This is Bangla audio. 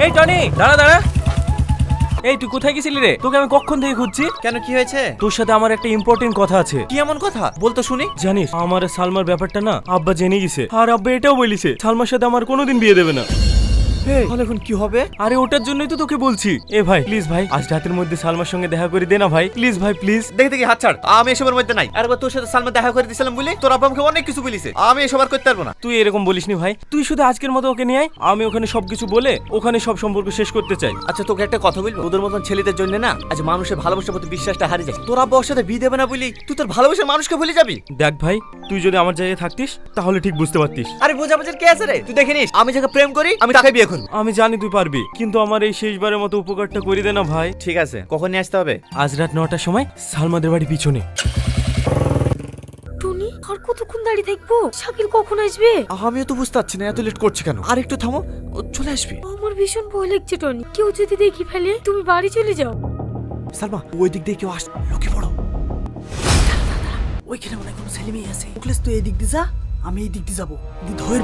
এই টনি, দাঁড়া দাঁড়া। এই তুই কোথায় গেছিলি রে? তোকে আমি কখন থেকে খুঁজছি। কেন, কি হয়েছে? তোর সাথে আমার একটা ইম্পর্টেন্ট কথা আছে। কি এমন কথা বলতো শুনি। জানিস আমার আর সালমার ব্যাপারটা না আব্বা জেনে গেছে, আর আব্বা এটাও বলিছে সালমার সাথে আমার কোনোদিন বিয়ে দেবে না। তাহলে এখন কি হবে? আরে ওটার জন্যই তো তোকে বলছি। এ ভাই প্লিজ ভাই, আজ রাতের মধ্যে সালমার সঙ্গে দেখা করে দে না ভাই, প্লিজ ভাই প্লিজ। দেখে দেখি হাত ছাড়, আমি এসবের মধ্যে নাই। আর তোর সাথে সালমা দেখা করে দিছিলাম বলে তোর আব্বা আমাকে অনেক কিছু বলিছে, আমি এসব আর করতে পারবো না। তুই এরকম বলিসনি ভাই, তুই শুধু আজকের মতো ওকে নিয়ে আয়, আমি ওখানে সবকিছু বলে ওখানে সব সম্পর্ক শেষ করতে চাই। আচ্ছা তোকে একটা কথা বলবো, তোদের মতন ছেলেদের জন্য না আজ মানুষের ভালোবাসার প্রতি বিশ্বাসটা হারিয়ে যায়। তোর আব্বা ওর সাথে বিয়ে দেবে না বলি তুই তোর ভালোবাসার মানুষকে ভুলে যাবি? দেখ ভাই, তুই যদি আমার জায়গায় থাকতিস তাহলে ঠিক বুঝতে পারতিস। আরে বোঝাবুঝির কে আছে রে? তুই দেখে নিস, আমি যাকে প্রেম করি আমি তাকে বিয়ে করবো। আমি জানি তুই পারবি, কিন্তু আমার এই শেষবারের মতো উপকারটা করে দে না ভাই। ঠিক আছে, কখন নিয়ে আসতে হবে? আজ রাত 9টার সময় সালমাদের বাড়ি পিছনে। টনি, আর কতক্ষণ দাঁড়িয়ে থাকবো? শাকিল কখন আসবে? আমিও তো বুঝতে পারছি না এত লেট করছে কেন। আর একটু থামো, ও চলে আসবে। আমার ভীষণ ভয় লাগছে টনি, কেউ যদি দেখি ফেলে। তুমি বাড়ি চলে যাও। সালমা ওই দিক দিয়ে কেউ আস, লোকে বড়। ওইখানে মনে হয় কোনো ছেলে মেয়ে আছে। মুখলেস তুই এই দিক দিয়ে যা, আমি এই দিক দিয়ে যাবো। ধর